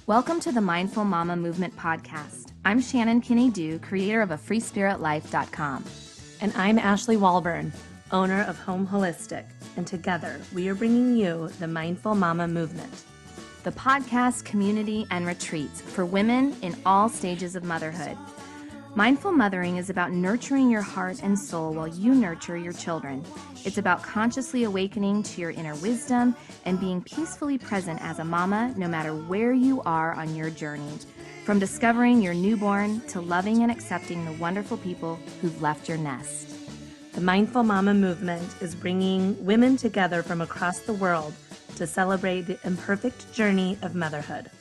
Welcome to the Mindful Mama Movement podcast. I'm Shannon Kinney-Duh, creator of AFreeSpiritLife.com. And I'm Ashley Walburn, owner of Home Holistic. And together, we are bringing you the Mindful Mama Movement, the podcast, community, and retreats for women in all stages of motherhood. Mindful mothering is about nurturing your heart and soul while you nurture your children. It's about consciously awakening to your inner wisdom and being peacefully present as a mama, no matter where you are on your journey. From discovering your newborn to loving and accepting the wonderful people who've left your nest. The Mindful Mama Movement is bringing women together from across the world to celebrate the imperfect journey of motherhood.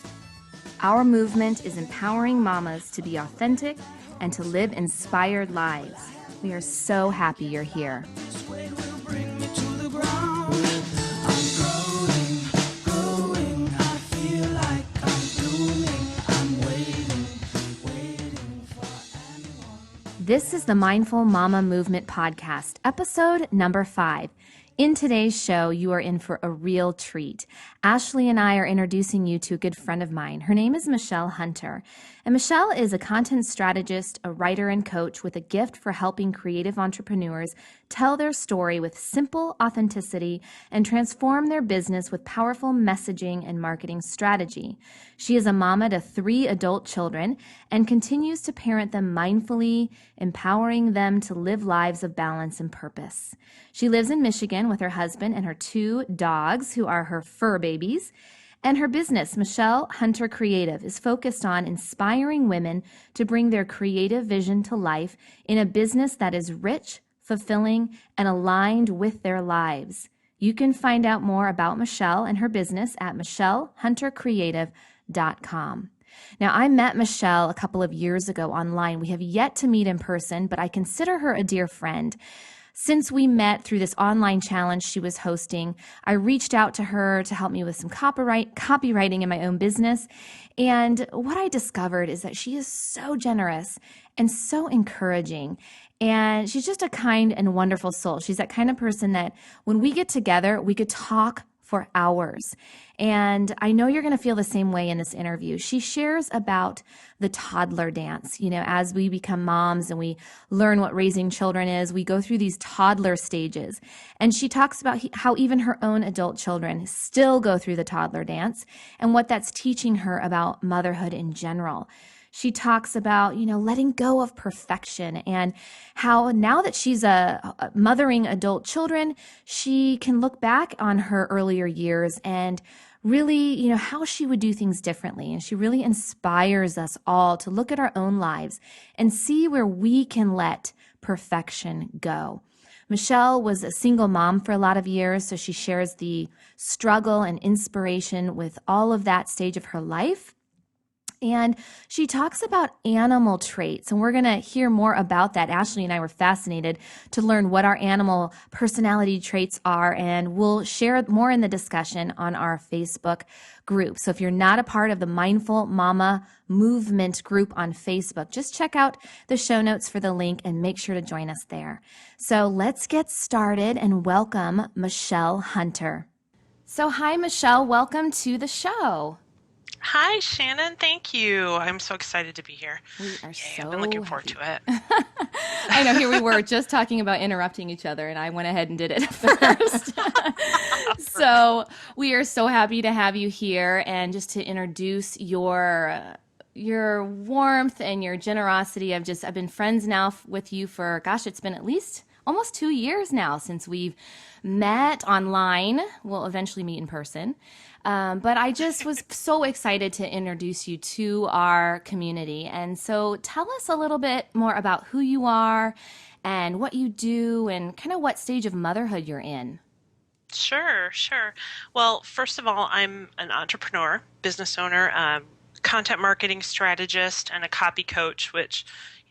Our movement is empowering mamas to be authentic and to live inspired lives. We are so happy you're here. This is the Mindful Mama Movement podcast, episode number 5. In today's show, you are in for a real treat. Ashley and I are introducing you to a good friend of mine. Her name is Michelle Hunter. And Michelle is a content strategist, a writer, and coach with a gift for helping creative entrepreneurs tell their story with simple authenticity and transform their business with powerful messaging and marketing strategy. She is a mama to 3 adult children and continues to parent them mindfully, empowering them to live lives of balance and purpose. She lives in Michigan with her husband and her 2 dogs, who are her fur babies. And her business, Michelle Hunter Creative, is focused on inspiring women to bring their creative vision to life in a business that is rich, fulfilling, and aligned with their lives. You can find out more about Michelle and her business at michellehuntercreative.com. Now, I met Michelle a couple of years ago online. We have yet to meet in person, but I consider her a dear friend. Since we met through this online challenge she was hosting, I reached out to her to help me with some copywriting in my own business. And what I discovered is that she is so generous and so encouraging. And she's just a kind and wonderful soul. She's that kind of person that when we get together, we could talk for hours. And I know you're going to feel the same way in this interview. She shares about the toddler dance. You know, as we become moms and we learn what raising children is, we go through these toddler stages. And she talks about how even her own adult children still go through the toddler dance and what that's teaching her about motherhood in general. She talks about, letting go of perfection and how now that she's a mothering adult children, she can look back on her earlier years and really, how she would do things differently. And she really inspires us all to look at our own lives and see where we can let perfection go. Michelle was a single mom for a lot of years, so she shares the struggle and inspiration with all of that stage of her life. And she talks about animal traits, and we're going to hear more about that. Ashley and I were fascinated to learn what our animal personality traits are, and we'll share more in the discussion on our Facebook group. So if you're not a part of the Mindful Mama Movement group on Facebook, just check out the show notes for the link and make sure to join us there. So let's get started and welcome Michelle Hunter. So hi, Michelle. Welcome to the show. Hi, Shannon. Thank you. I'm so excited to be here. We are so I've been looking forward to it. I know, here we were just talking about interrupting each other, and I went ahead and did it first. So we are so happy to have you here, and just to introduce your warmth and your generosity. I've been friends now with you for, it's been at least almost 2 years now since we've met online. We'll eventually meet in person. But I just was so excited to introduce you to our community. And so tell us a little bit more about who you are and what you do and kind of what stage of motherhood you're in. Sure. Well, first of all, I'm an entrepreneur, business owner, content marketing strategist, and a copy coach, which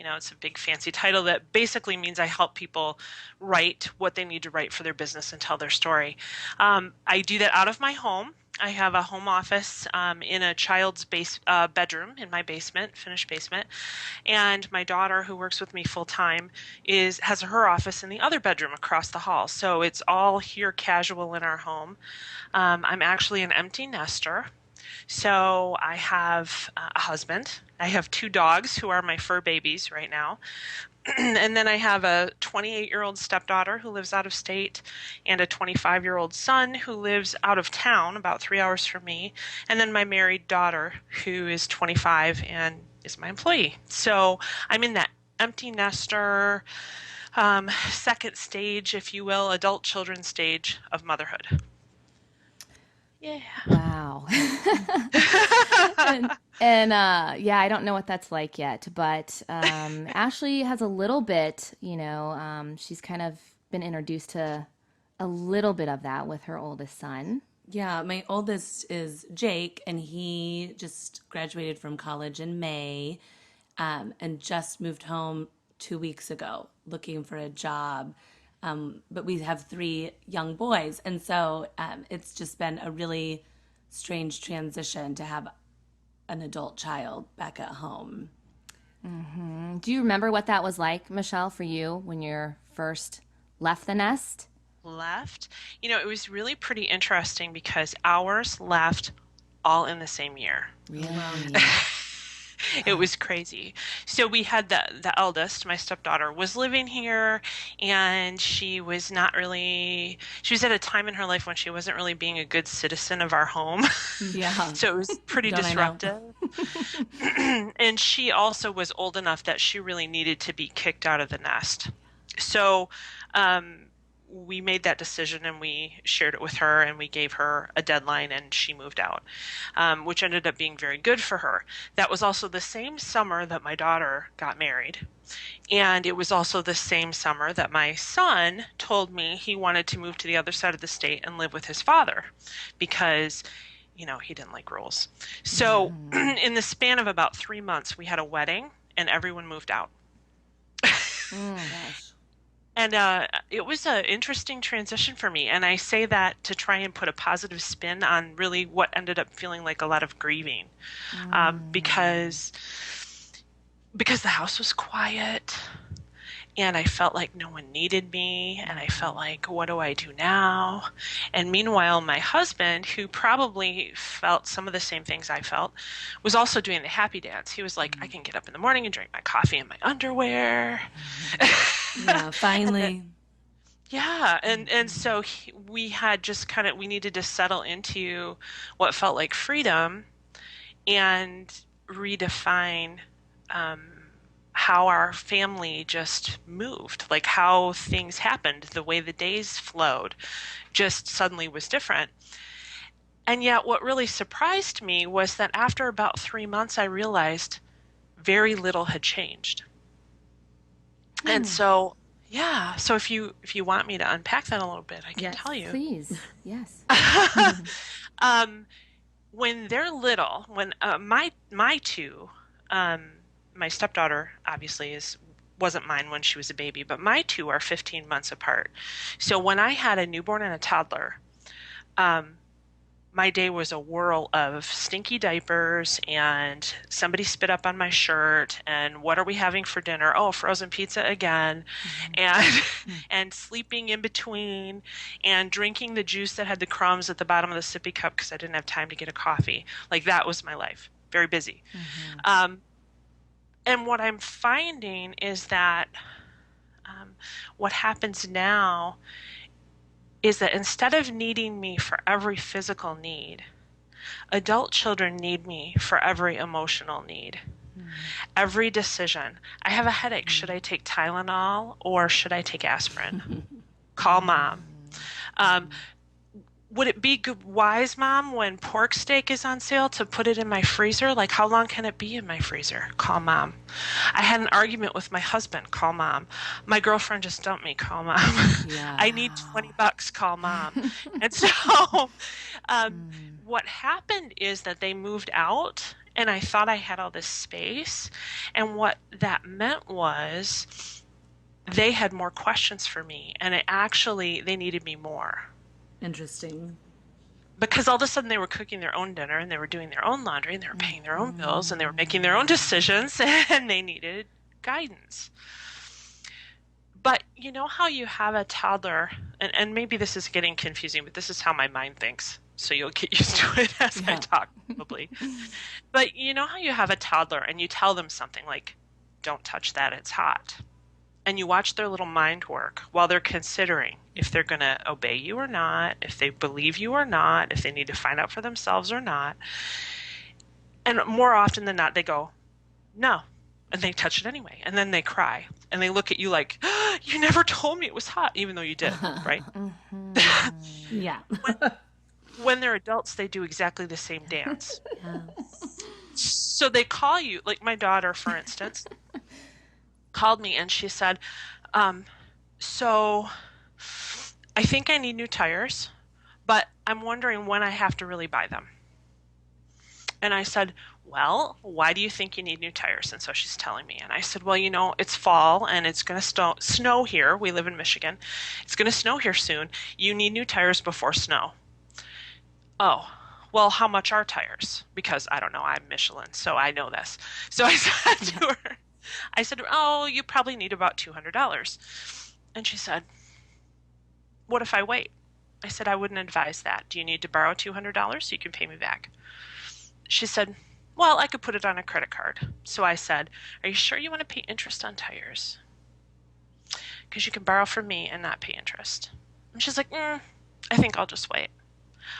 it's a big fancy title that basically means I help people write what they need to write for their business and tell their story. I do that out of my home. I have a home office in a child's bedroom in my basement, finished basement, and my daughter, who works with me full time, has her office in the other bedroom across the hall. So it's all here casual in our home. I'm actually an empty nester. So I have a husband. I have two dogs who are my fur babies right now. And then I have a 28-year-old stepdaughter who lives out of state and a 25-year-old son who lives out of town about 3 hours from me. And then my married daughter who is 25 and is my employee. So I'm in that empty nester, second stage, if you will, adult children stage of motherhood. Yeah. Wow. Yeah, I don't know what that's like yet, but Ashley has a little bit, she's kind of been introduced to a little bit of that with her oldest son. Yeah, my oldest is Jake, and he just graduated from college in May, and just moved home 2 weeks ago looking for a job. But we have three young boys, and so it's just been a really strange transition to have an adult child back at home. Do you remember what that was like, Michelle, for you when you first left the nest? Left. It was really pretty interesting because ours left all in the same year. Really? It was crazy. So we had the eldest, my stepdaughter, was living here, and she was at a time in her life when she wasn't really being a good citizen of our home. Yeah. So it was pretty disruptive. And she also was old enough that she really needed to be kicked out of the nest. So we made that decision, and we shared it with her, and we gave her a deadline, and she moved out, which ended up being very good for her. That was also the same summer that my daughter got married. And it was also the same summer that my son told me he wanted to move to the other side of the state and live with his father because he didn't like rules. So in the span of about 3 months, we had a wedding and everyone moved out. Gosh. And it was an interesting transition for me. And I say that to try and put a positive spin on really what ended up feeling like a lot of grieving. Because the house was quiet and I felt like no one needed me, and I felt like, what do I do now? And meanwhile, my husband, who probably felt some of the same things I felt, was also doing the happy dance. He was like, I can get up in the morning and drink my coffee in my underwear. Yeah, finally. Yeah, and so we had just we needed to settle into what felt like freedom and redefine how our family just moved, like how things happened, the way the days flowed just suddenly was different. And yet what really surprised me was that after about 3 months, I realized very little had changed. And so, yeah, so if you want me to unpack that a little bit, I can tell you. Please. Yes. When they're little, when my two, my stepdaughter obviously wasn't mine when she was a baby, but my two are 15 months apart. So when I had a newborn and a toddler, my day was a whirl of stinky diapers and somebody spit up on my shirt and what are we having for dinner? Oh, frozen pizza again. And sleeping in between and drinking the juice that had the crumbs at the bottom of the sippy cup because I didn't have time to get a coffee. Like that was my life. Very busy. And what I'm finding is that what happens now is that instead of needing me for every physical need, adult children need me for every emotional need. Every decision. I have a headache. Should I take Tylenol or should I take aspirin? Call mom. Would it be wise, Mom, when pork steak is on sale to put it in my freezer? Like, how long can it be in my freezer? Call Mom. I had an argument with my husband. Call Mom. My girlfriend just dumped me. Call Mom. Yeah. I need $20. Call Mom. And so what happened is that they moved out, and I thought I had all this space. And what that meant was they had more questions for me, and they needed me more. Interesting. Because all of a sudden they were cooking their own dinner and they were doing their own laundry and they were paying their own bills and they were making their own decisions and they needed guidance. But you know how you have a toddler, and maybe this is getting confusing, but this is how my mind thinks. so you'll get used to it as I Yeah. talk, probably. But you know how you have a toddler and you tell them something like, don't touch that, it's hot. And you watch their little mind work while they're considering if they're going to obey you or not, if they believe you or not, if they need to find out for themselves or not. And more often than not, they go, no. And they touch it anyway. And then they cry. And they look at you like, oh, you never told me it was hot, even though you did, right? Yeah. When they're adults, they do exactly the same dance. Yeah. So they call you, like my daughter, for instance, called me and she said, so I think I need new tires, but I'm wondering when I have to really buy them. And I said, well, why do you think you need new tires? And so she's telling me. And I said, well, you know, it's fall and it's going to snow here. We live in Michigan. It's going to snow here soon. You need new tires before snow. Oh, well, how much are tires? Because I don't know, I'm Michelin, so I know this. So I said to her, I said, oh, you probably need about $200. And she said, what if I wait? I said, I wouldn't advise that. Do you need to borrow $200 so you can pay me back? She said, well, I could put it on a credit card. So I said, are you sure you want to pay interest on tires? Because you can borrow from me and not pay interest. And she's like, I think I'll just wait.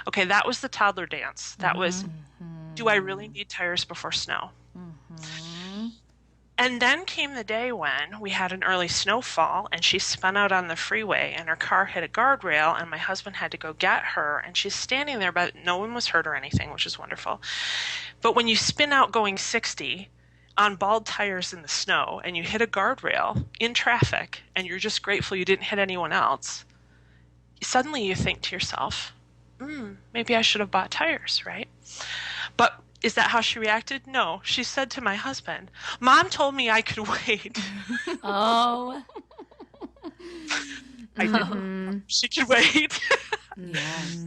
Okay, that was the toddler dance. That was, do I really need tires before snow? And then came the day when we had an early snowfall and she spun out on the freeway and her car hit a guardrail and my husband had to go get her and she's standing there, but no one was hurt or anything, which is wonderful. But when you spin out going 60 on bald tires in the snow and you hit a guardrail in traffic and you're just grateful you didn't hit anyone else, suddenly you think to yourself, maybe I should have bought tires, right? But is that how she reacted? No. She said to my husband, Mom told me I could wait. Oh. I didn't. She could wait. Yes.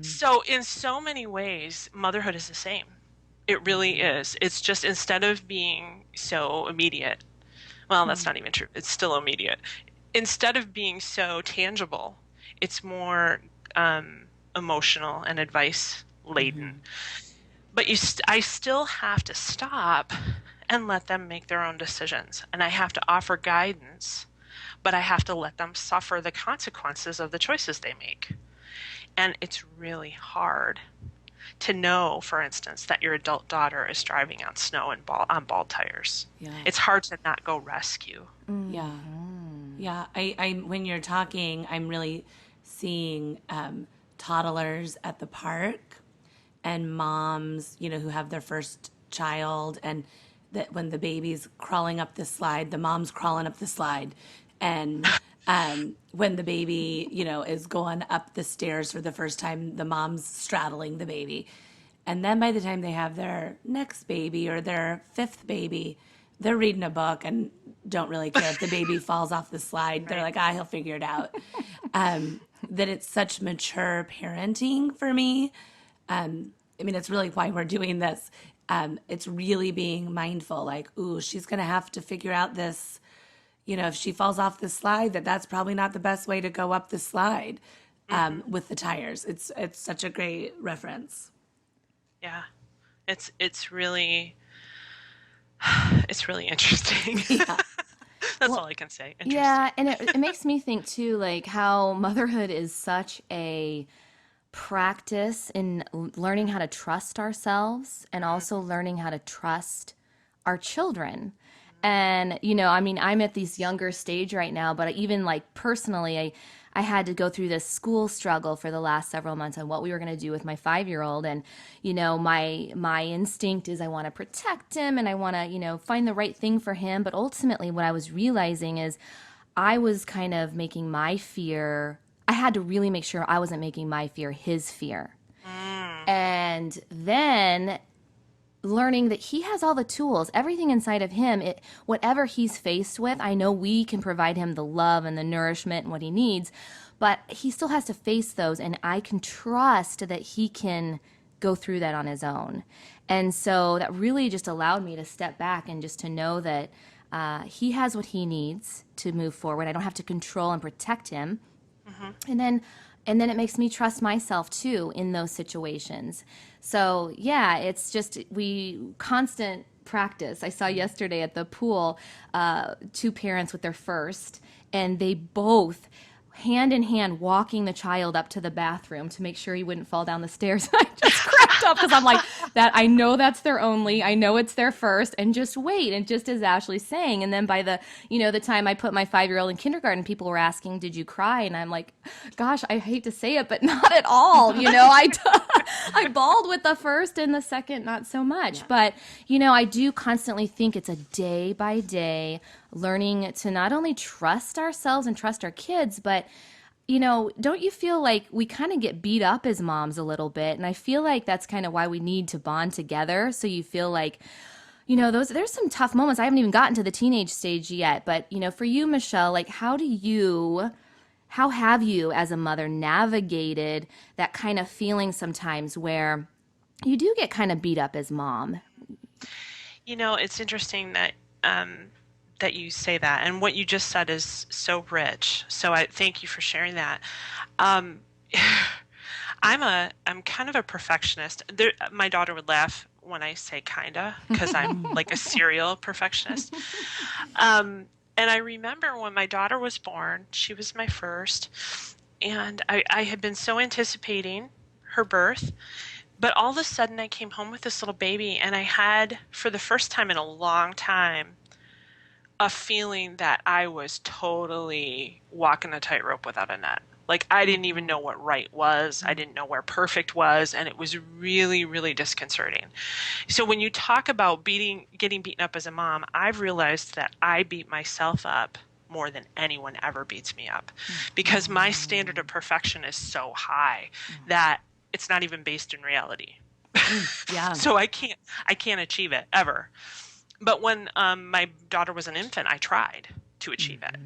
So in so many ways, motherhood is the same. It really is. It's just instead of being so immediate, well, that's not even true. It's still immediate. Instead of being so tangible, it's more emotional and advice laden. But I still have to stop and let them make their own decisions. And I have to offer guidance, but I have to let them suffer the consequences of the choices they make. And it's really hard to know, for instance, that your adult daughter is driving on snow and on bald tires. Yeah. It's hard to not go rescue. Yeah. Yeah. I when you're talking, I'm really seeing toddlers at the park and moms, you know, who have their first child, and that when the baby's crawling up the slide, the mom's crawling up the slide. And when the baby, you know, is going up the stairs for the first time, the mom's straddling the baby. And then by the time they have their next baby or their fifth baby, they're reading a book and don't really care if the baby falls off the slide. They're like, he'll figure it out. That it's such mature parenting for me. I mean, it's really why we're doing this. It's really being mindful, like, ooh, she's going to have to figure out this, you know, if she falls off the slide, that's probably not the best way to go up the slide with the tires. It's such a great reference. Yeah. It's really interesting. Yeah. That's all I can say. Interesting. Yeah, and it makes me think too, like how motherhood is such a practice in learning how to trust ourselves and also learning how to trust our children. And, you know, I mean, I'm at this younger stage right now, but even like personally, I had to go through this school struggle for the last several months on what we were going to do with my 5-year-old. And, you know, my instinct is I want to protect him and I want to, you know, find the right thing for him. But ultimately what I was realizing is I was kind of making my fear, I had to really make sure I wasn't making my fear his fear. And then learning that he has all the tools, everything inside of him, whatever he's faced with, I know we can provide him the love and the nourishment and what he needs, but he still has to face those, and I can trust that he can go through that on his own. And so that really just allowed me to step back and just to know that he has what he needs to move forward. I don't have to control and protect him. And then And then it makes me trust myself too in those situations. So yeah, it's just we constant practice. I saw yesterday at the pool two parents with their first, and they both hand in hand walking the child up to the bathroom to make sure he wouldn't fall down the stairs. I just cracked up because I'm like, that I know that's their only, I know it's their first, and just wait. And just as Ashley's saying, and then by the, the time I put my 5-year-old in kindergarten, people were asking, did you cry? And I'm like, gosh, I hate to say it, but not at all. I bawled with the first, and the second, not so much. Yeah. But, I do constantly think it's a day by day learning to not only trust ourselves and trust our kids, but don't you feel like we kind of get beat up as moms a little bit? And I feel like that's kind of why we need to bond together. So you feel like, there's some tough moments. I haven't even gotten to the teenage stage yet. But, for you, Michelle, like how have you as a mother navigated that kind of feeling sometimes where you do get kind of beat up as mom? It's interesting that that you say that, and what you just said is so rich. So I thank you for sharing that. I'm kind of a perfectionist. My daughter would laugh when I say kinda, because I'm like a serial perfectionist. And I remember when my daughter was born, she was my first, and I had been so anticipating her birth. But all of a sudden I came home with this little baby, and I had, for the first time in a long time, a feeling that I was totally walking a tightrope without a net. Like I didn't even know what right was. I didn't know where perfect was. And it was really, really disconcerting. So when you talk about getting beaten up as a mom, I've realized that I beat myself up more than anyone ever beats me up, because my standard of perfection is so high that it's not even based in reality. Yeah. So I can't achieve it ever. But when my daughter was an infant, I tried to achieve it,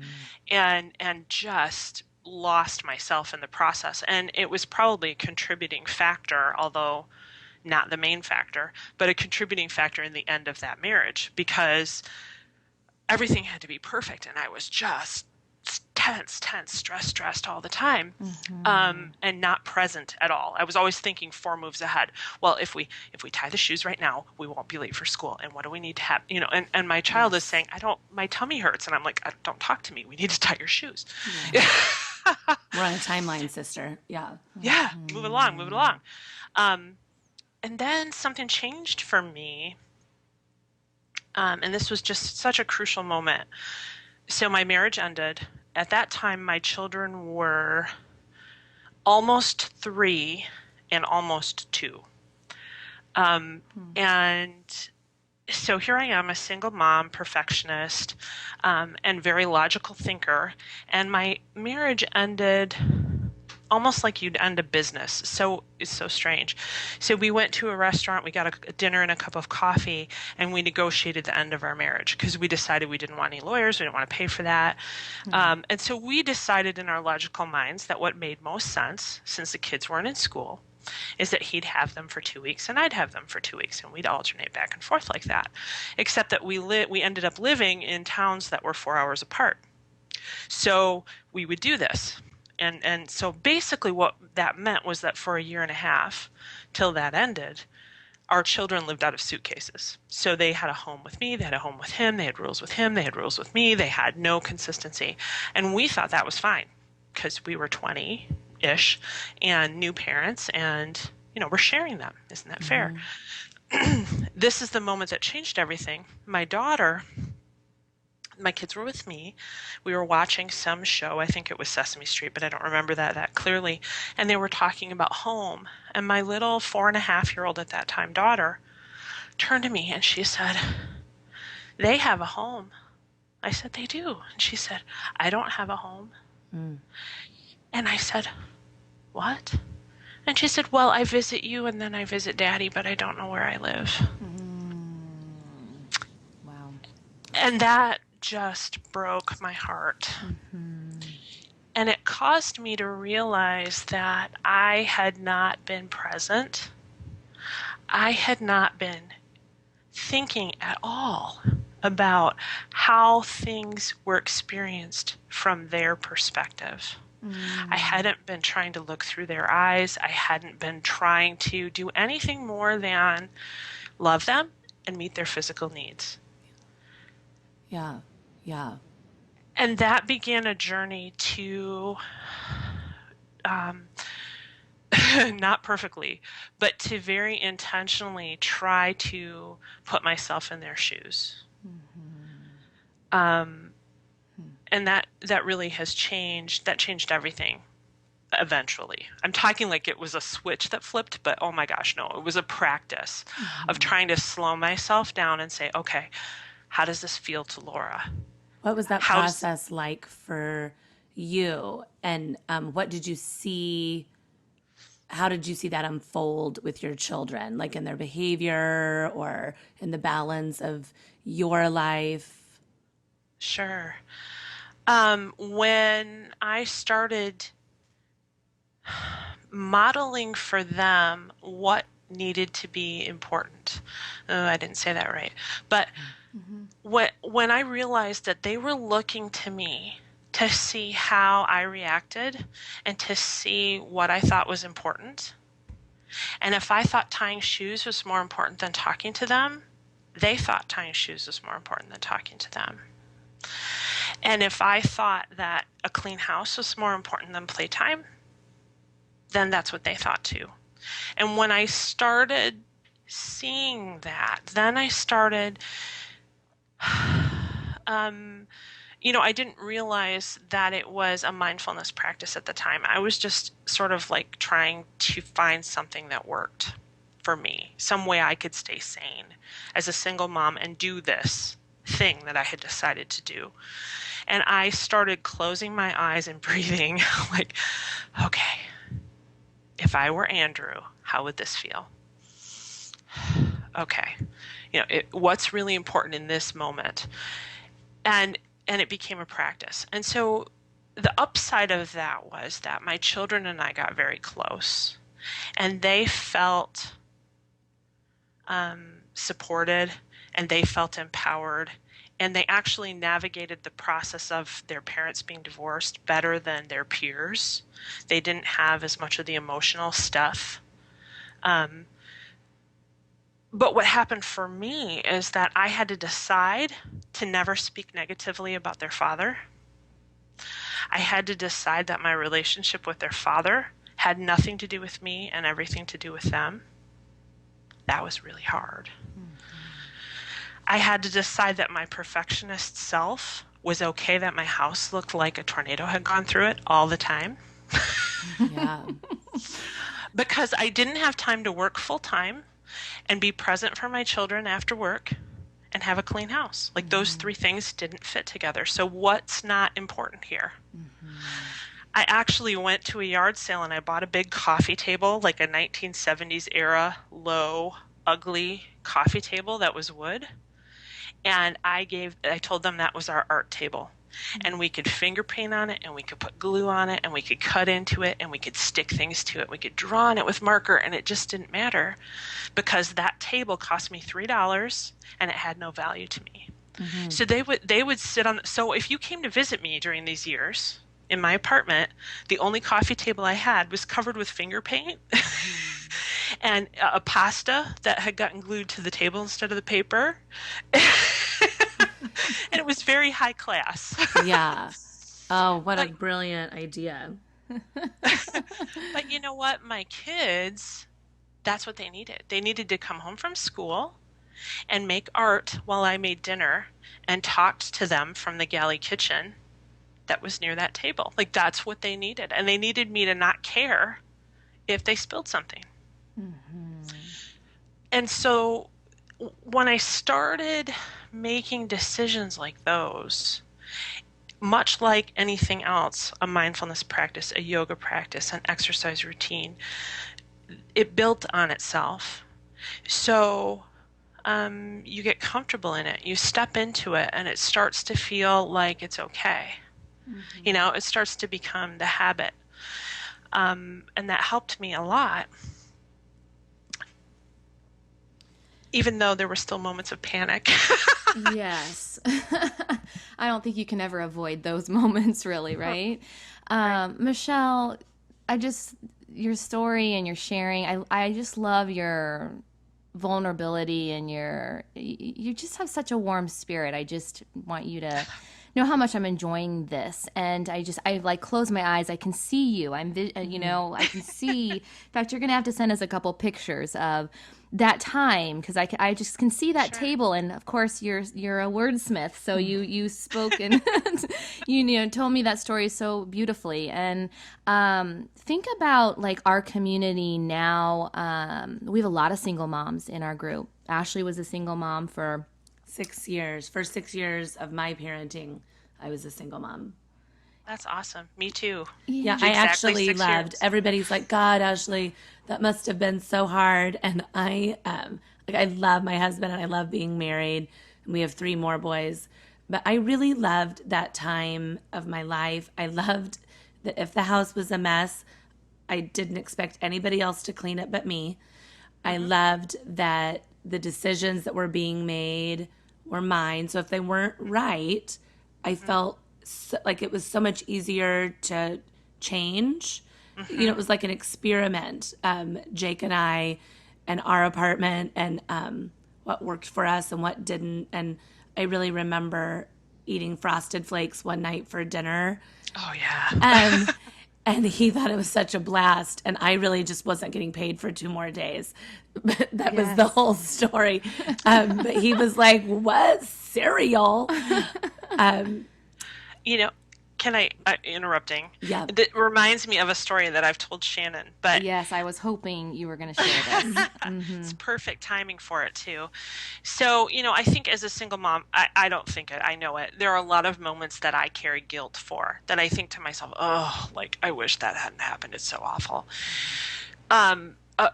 and just lost myself in the process. And it was probably a contributing factor, although not the main factor, but a contributing factor in the end of that marriage, because everything had to be perfect, and I was just tense, stressed all the time, and not present at all. I was always thinking 4 moves ahead. Well, if we tie the shoes right now, we won't be late for school. And what do we need to have? And my child is saying, my tummy hurts, and I'm like, don't talk to me. We need to tie your shoes. Yeah. We're on a timeline, sister. Yeah. Yeah. Move it along. And then something changed for me. And this was just such a crucial moment. So my marriage ended. At that time, my children were almost 3 and almost 2. And so here I am, a single mom, perfectionist, and very logical thinker. And my marriage ended almost like you'd end a business. So it's so strange. So we went to a restaurant, we got a dinner and a cup of coffee, and we negotiated the end of our marriage because we decided we didn't want any lawyers. We didn't want to pay for that. And so we decided in our logical minds that what made most sense, since the kids weren't in school, is that he'd have them for 2 weeks and I'd have them for 2 weeks, and we'd alternate back and forth like that. Except that we ended up living in towns that were 4 hours apart. So we would do this. And so basically what that meant was that for a year and a half, till that ended, our children lived out of suitcases. So they had a home with me, they had a home with him, they had rules with him, they had rules with me, they had no consistency. And we thought that was fine because we were 20-ish and new parents, and we're sharing them. Isn't that fair? This is the moment that changed everything. My kids were with me. We were watching some show. I think it was Sesame Street, but I don't remember that clearly. And they were talking about home. And my little 4.5-year-old at that time daughter turned to me and she said, "They have a home." I said, "They do." And she said, "I don't have a home." And I said, "What?" And she said, "Well, I visit you and then I visit Daddy, but I don't know where I live." Wow. And that just broke my heart. And it caused me to realize that I had not been present. I had not been thinking at all about how things were experienced from their perspective. I hadn't been trying to look through their eyes. I hadn't been trying to do anything more than love them and meet their physical needs. Yeah. Yeah. And that began a journey to, not perfectly, but to very intentionally try to put myself in their shoes. And that really has changed. That changed everything eventually. I'm talking like it was a switch that flipped, but oh my gosh, no, it was a practice of trying to slow myself down and say, okay, how does this feel to Laura? What was that How does process like for you? And what did you see? How did you see that unfold with your children, like in their behavior or in the balance of your life? Sure. When I started modeling for them what needed to be important. Oh, I didn't say that right. But when I realized that they were looking to me to see how I reacted and to see what I thought was important, and if I thought tying shoes was more important than talking to them, they thought tying shoes was more important than talking to them. And if I thought that a clean house was more important than playtime, then that's what they thought too. And when I started seeing that, then I started, I didn't realize that it was a mindfulness practice at the time. I was just sort of like trying to find something that worked for me, some way I could stay sane as a single mom and do this thing that I had decided to do. And I started closing my eyes and breathing like, okay, if I were Andrew, how would this feel? Okay, what's really important in this moment? And it became a practice. And so the upside of that was that my children and I got very close, and they felt supported, and they felt empowered, and they actually navigated the process of their parents being divorced better than their peers. They didn't have as much of the emotional stuff. But what happened for me is that I had to decide to never speak negatively about their father. I had to decide that my relationship with their father had nothing to do with me and everything to do with them. That was really hard. I had to decide that my perfectionist self was okay that my house looked like a tornado had gone through it all the time. Yeah. Because I didn't have time to work full time and be present for my children after work and have a clean house. Like those three things didn't fit together. So what's not important here? I actually went to a yard sale and I bought a big coffee table, like a 1970s era, low, ugly coffee table that was wood. And I told them that was our art table. And we could finger paint on it, and we could put glue on it, and we could cut into it, and we could stick things to it. We could draw on it with marker, and it just didn't matter because that table cost me $3 and it had no value to me. So they would sit on. So if you came to visit me during these years in my apartment, the only coffee table I had was covered with finger paint and a pasta that had gotten glued to the table instead of the paper. And it was very high class. Yeah. Oh, what a brilliant idea. But you know what? My kids, that's what they needed. They needed to come home from school and make art while I made dinner and talked to them from the galley kitchen that was near that table. Like that's what they needed. And they needed me to not care if they spilled something. And so when I started making decisions like those, much like anything else, a mindfulness practice, a yoga practice, an exercise routine, it built on itself. So you get comfortable in it, you step into it, and it starts to feel like it's okay. It starts to become the habit. And that helped me a lot. even though there were still moments of panic. Yes. I don't think you can ever avoid those moments, really, right? Right. Michelle, I just, your story and your sharing, I just love your vulnerability and you just have such a warm spirit. I just want you to know how much I'm enjoying this. And I like close my eyes. I can see you. I can see. In fact, you're going to have to send us a couple pictures of that time because I just can see that Sure. table. And of course, you're a wordsmith, so you spoke and told me that story so beautifully. And think about like our community now. We have a lot of single moms in our group. Ashley was a single mom for 6 years. First 6 years of my parenting, I was a single mom. That's awesome. Me too. Yeah, I Exactly actually six loved. years. Everybody's like, God, Ashley, that must have been so hard. And I love my husband and I love being married. And we have three more boys. But I really loved that time of my life. I loved that if the house was a mess, I didn't expect anybody else to clean it but me. I loved that the decisions that were being made were mine. So if they weren't right, I felt like it was so much easier to change. It was like an experiment. Jake and I, and our apartment, and what worked for us and what didn't. And I really remember eating Frosted Flakes one night for dinner. Oh yeah. Um, and he thought it was such a blast. And I really just wasn't getting paid for 2 more days. But that was the Yes. whole story. But he was like, what? Cereal? Um, You know, can I interrupting? yeah. That reminds me of a story that I've told Shannon, but Yes, I was hoping you were going to share this. it's perfect timing for it too. So, I think as a single mom, I don't think it, I know it. There are a lot of moments that I carry guilt for that I think to myself, oh, like I wish that hadn't happened. It's so awful.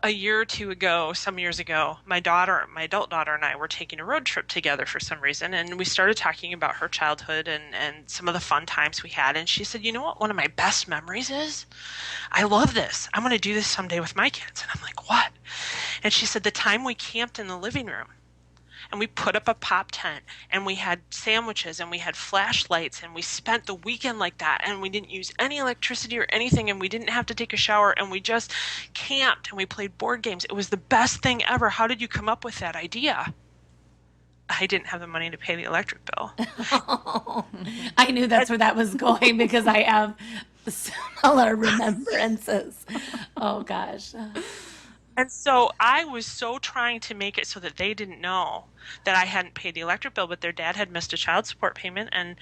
A year or two ago, some years ago, my adult daughter and I were taking a road trip together for some reason. And we started talking about her childhood and some of the fun times we had. And she said, you know what, one of my best memories is? I love this. I'm going to do this someday with my kids. And I'm like, what? And she said, the time we camped in the living room and we put up a pop tent and we had sandwiches and we had flashlights and we spent the weekend like that and we didn't use any electricity or anything and we didn't have to take a shower and we just camped and we played board games. It was the best thing ever. How did you come up with that idea? I didn't have the money to pay the electric bill. I knew that's where that was going because I have similar remembrances. Oh gosh. And so I was so trying to make it so that they didn't know that I hadn't paid the electric bill, but their dad had missed a child support payment and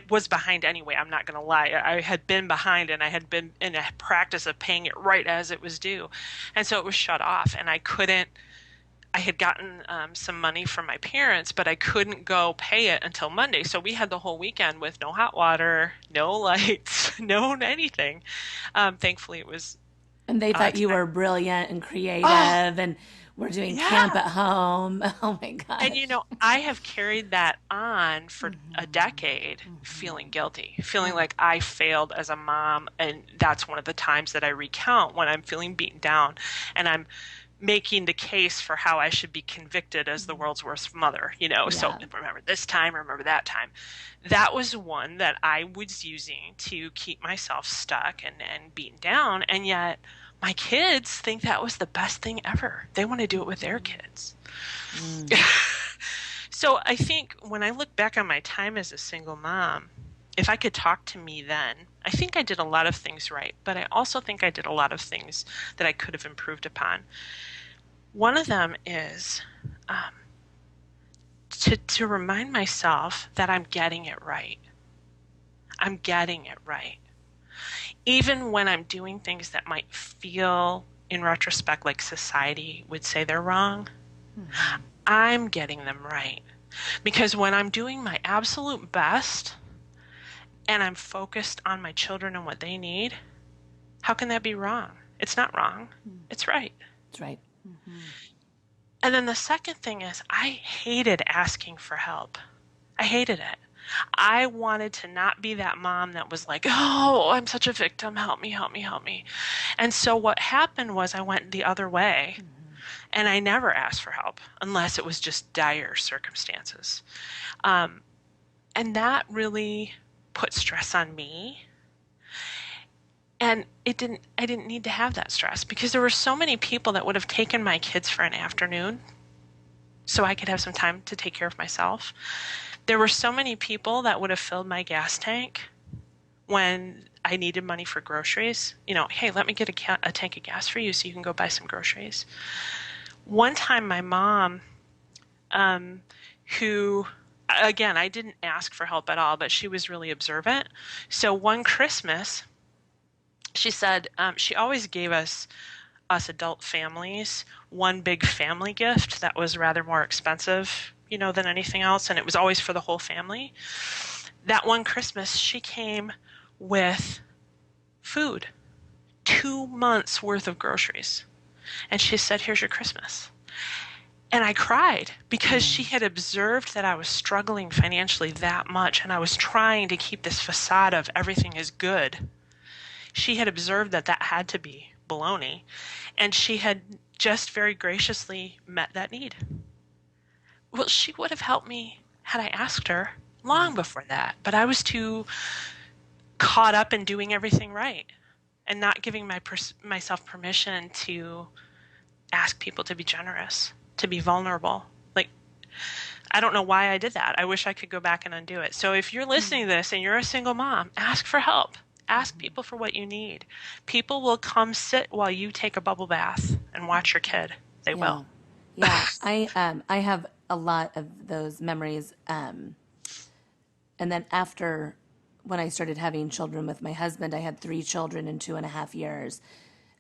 was behind anyway. I'm not going to lie. I had been behind and I had been in a practice of paying it right as it was due. And so it was shut off and I had gotten some money from my parents, but I couldn't go pay it until Monday. So we had the whole weekend with no hot water, no lights, no anything. Thankfully it was And they thought you time. were brilliant and creative Oh, and we're doing camp yeah. at home. Oh my And gosh. I have carried that on for a decade, feeling guilty, feeling like I failed as a mom. And that's one of the times that I recount when I'm feeling beaten down and I'm making the case for how I should be convicted as the world's worst mother. So Yeah. remember this time, remember that time. That was one that I was using to keep myself stuck and beaten down. And yet my kids think that was the best thing ever. They want to do it with their kids. So I think when I look back on my time as a single mom, if I could talk to me then, I think I did a lot of things right, but I also think I did a lot of things that I could have improved upon. One of them is to remind myself that I'm getting it right. I'm getting it right. Even when I'm doing things that might feel, in retrospect, like society would say they're wrong, I'm getting them right. Because when I'm doing my absolute best and I'm focused on my children and what they need, how can that be wrong? It's not wrong. It's right. That's right. And then the second thing is I hated asking for help. I hated it. I wanted to not be that mom that was like, oh, I'm such a victim. Help me, help me, help me. And so what happened was I went the other way And I never asked for help unless it was just dire circumstances. Um, and that really put stress on me. And I didn't need to have that stress because there were so many people that would have taken my kids for an afternoon so I could have some time to take care of myself. There were so many people that would have filled my gas tank when I needed money for groceries. You know, hey, let me get a tank of gas for you so you can go buy some groceries. One time, my mom, who, again, I didn't ask for help at all, but she was really observant. So one Christmas, she said she always gave us adult families one big family gift that was rather more expensive, you know, than anything else, and it was always for the whole family. That one Christmas, she came with food, 2 months worth of groceries, and she said, "Here's your Christmas." And I cried because she had observed that I was struggling financially that much, and I was trying to keep this facade of everything is good. She had observed that that had to be baloney, and she had just very graciously met that need. Well, she would have helped me had I asked her long before that, but I was too caught up in doing everything right and not giving myself permission to ask people to be generous, to be vulnerable. Like, I don't know why I did that. I wish I could go back and undo it. So if you're listening to this and you're a single mom, ask for help. Ask people for what you need. People will come sit while you take a bubble bath and watch your kid. They Yeah. will. Yeah. I have a lot of those memories. And then after when I started having children with my husband, I had 3 children in 2.5 years.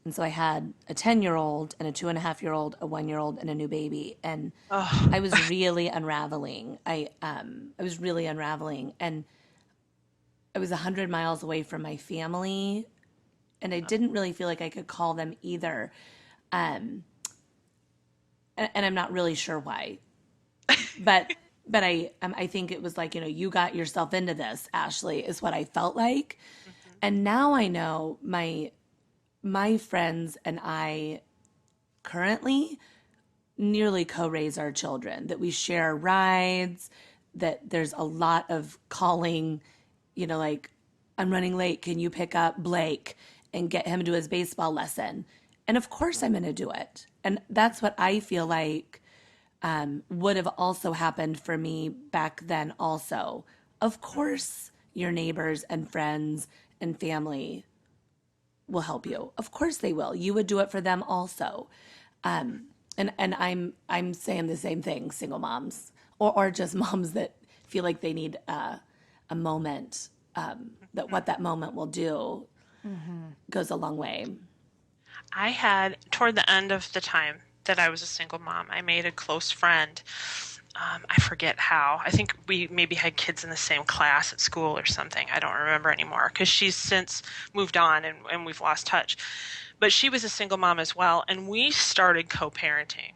And so I had a 10-year-old and a 2.5-year-old, a 1-year-old, and a new baby. And Oh, I was really unraveling. I was really unraveling. And I was 100 miles away from my family. And I didn't really feel like I could call them either. Um, and I'm not really sure why. But I think it was like, you know, you got yourself into this, Ashley, is what I felt like. mhm. And now I know my friends and I currently nearly co-raise our children, that we share rides, that there's a lot of calling, you know, like, I'm running late, can you pick up Blake and get him to his baseball lesson? And of course I'm going to do it. And that's what I feel like would have also happened for me back then also. Of course your neighbors and friends and family will help you. Of course they will. You would do it for them also. And I'm saying the same thing, single moms or just moms that feel like they need a moment. That what that moment will do goes a long way. I had, toward the end of the time that I was a single mom, I made a close friend. I forget how. I think we maybe had kids in the same class at school or something. I don't remember anymore because she's since moved on and we've lost touch. But she was a single mom as well, and we started co-parenting.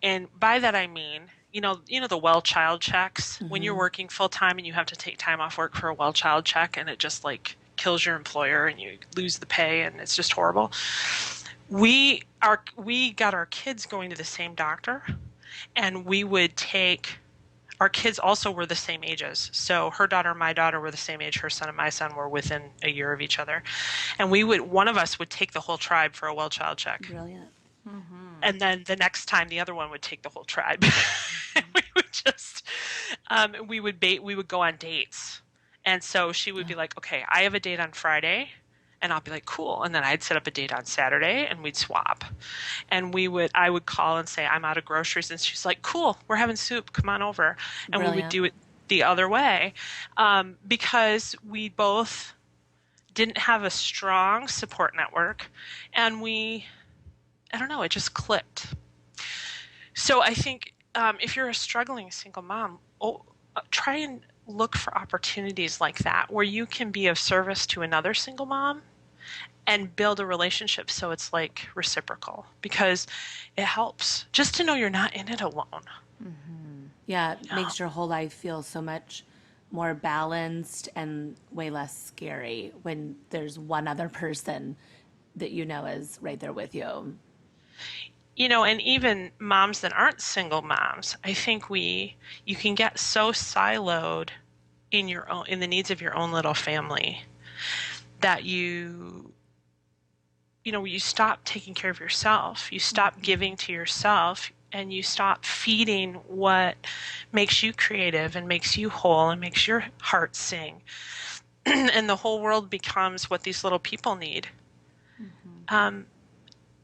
And by that I mean, the well child checks. When you're working full time and you have to take time off work for a well child check, and it just like kills your employer and you lose the pay and it's just horrible. We got our kids going to the same doctor, and we would take our kids also were the same ages. So her daughter and my daughter were the same age. Her son and my son were within a year of each other. And one of us would take the whole tribe for a well child check. Brilliant. And then the next time the other one would take the whole tribe. We would just, we would go on dates. And so she would be like, okay, I have a date on Friday. And I'll be like, cool. And then I'd set up a date on Saturday and we'd swap. And I would call and say, I'm out of groceries. And she's like, cool, we're having soup. Come on over. And we would Brilliant. do it the other way because we both didn't have a strong support network. And I don't know, it just clicked. So I think if you're a struggling single mom, try and look for opportunities like that where you can be of service to another single mom and build a relationship so it's like reciprocal, because it helps just to know you're not in it alone. Yeah, it makes your whole life feel so much more balanced and way less scary when there's one other person that you know is right there with you. And even moms that aren't single moms, I think you can get so siloed in the needs of your own little family that you stop taking care of yourself. You stop giving to yourself, and you stop feeding what makes you creative and makes you whole and makes your heart sing. And the whole world becomes what these little people need. Um,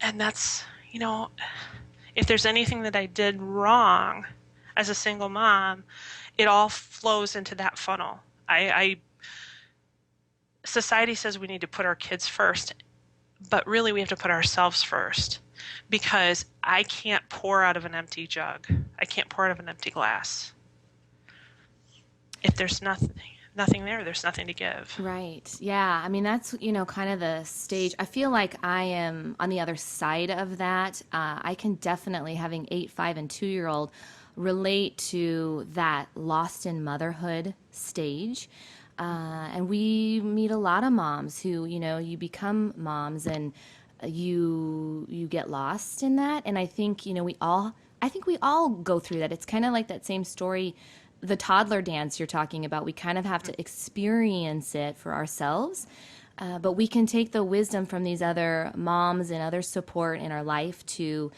and that's, if there's anything that I did wrong as a single mom, it all flows into that funnel. Society says we need to put our kids first, but really we have to put ourselves first, because I can't pour out of an empty jug. I can't pour out of an empty glass. If there's nothing there, there's nothing to give. Right. Yeah. I mean, that's, kind of the stage. I feel like I am on the other side of that. I can definitely, having 8, 5, and 2-year-old, relate to that lost in motherhood stage. And we meet a lot of moms who, you become moms and you get lost in that. And I think, we all go through that. It's kind of like that same story, the toddler dance you're talking about. We kind of have to experience it for ourselves. But we can take the wisdom from these other moms and other support in our life to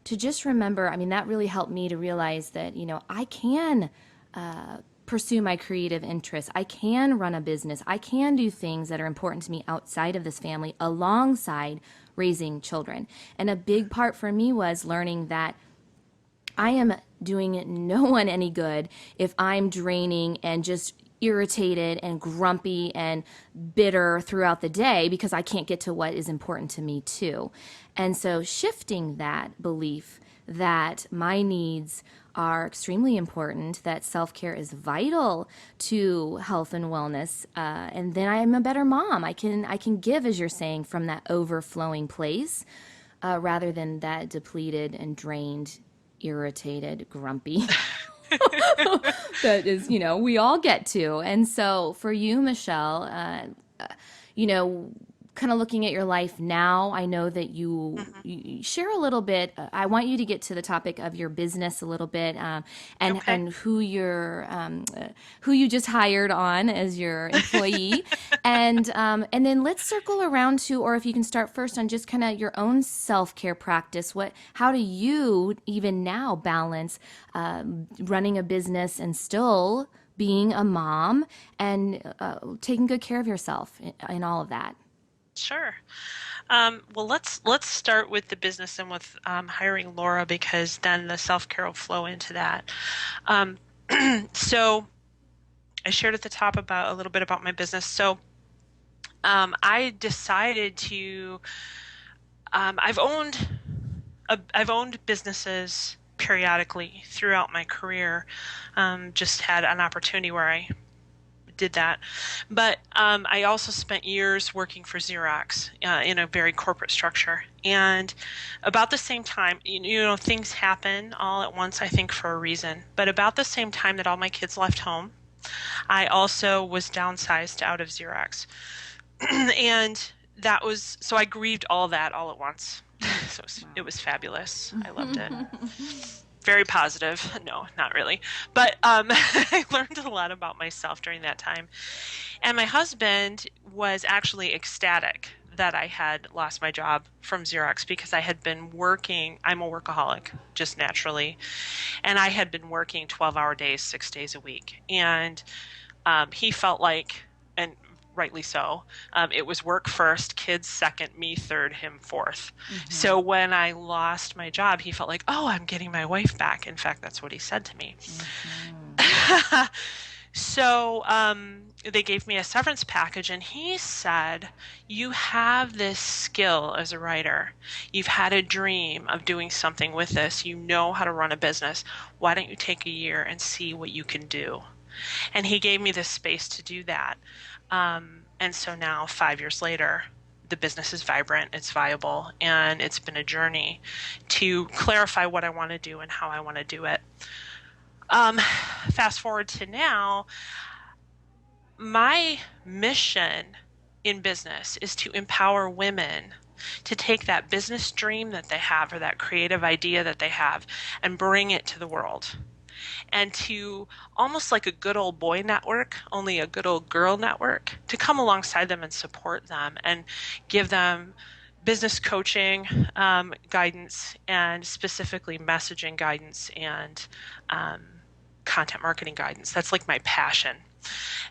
just remember. I mean, that really helped me to realize that, I can pursue my creative interests. I can run a business. I can do things that are important to me outside of this family alongside raising children. And a big part for me was learning that I am doing no one any good if I'm draining and just irritated and grumpy and bitter throughout the day because I can't get to what is important to me too. And so shifting that belief that my needs are extremely important, that self-care is vital to health and wellness, and then I'm a better mom. I can give, as you're saying, from that overflowing place, rather than that depleted and drained, irritated, grumpy that is, we all get to. And so for you, Michelle, you know, kind of looking at your life now, I know that you share a little bit. I want you to get to the topic of your business a little bit, Okay. and who you just hired on as your employee, and then let's circle around to, or if you can start first on just kind of your own self-care practice. How do you even now balance running a business and still being a mom and taking good care of yourself in all of that? Sure. Well, let's start with the business and with hiring Laura, because then the self-care will flow into that. Um, so I shared at the top about a little bit about my business. So I decided to. I've owned businesses periodically throughout my career. Just had an opportunity where I did that. But I also spent years working for Xerox in a very corporate structure. And about the same time, things happen all at once, I think, for a reason. But about the same time that all my kids left home, I also was downsized out of Xerox. And so I grieved all that all at once. So it was fabulous. I loved it. Very positive. No, not really. But I learned a lot about myself during that time. And my husband was actually ecstatic that I had lost my job from Xerox, because I had been working. I'm a workaholic, just naturally. And I had been working 12-hour days, 6 days a week. And he felt like, and rightly so, it was work first, kids second, me third, him fourth. Mm-hmm. So when I lost my job, he felt like, oh, I'm getting my wife back. In fact, that's what he said to me. Mm-hmm. So they gave me a severance package, and he said, you have this skill as a writer. You've had a dream of doing something with this. You know how to run a business. Why don't you take a year and see what you can do? And he gave me this space to do that. And so now, 5 years later, the business is vibrant, it's viable, and it's been a journey to clarify what I want to do and how I want to do it. Fast forward to now, my mission in business is to empower women to take that business dream that they have or that creative idea that they have and bring it to the world. And to almost like a good old boy network, only a good old girl network, to come alongside them and support them and give them business coaching guidance, and specifically messaging guidance and content marketing guidance. That's like my passion.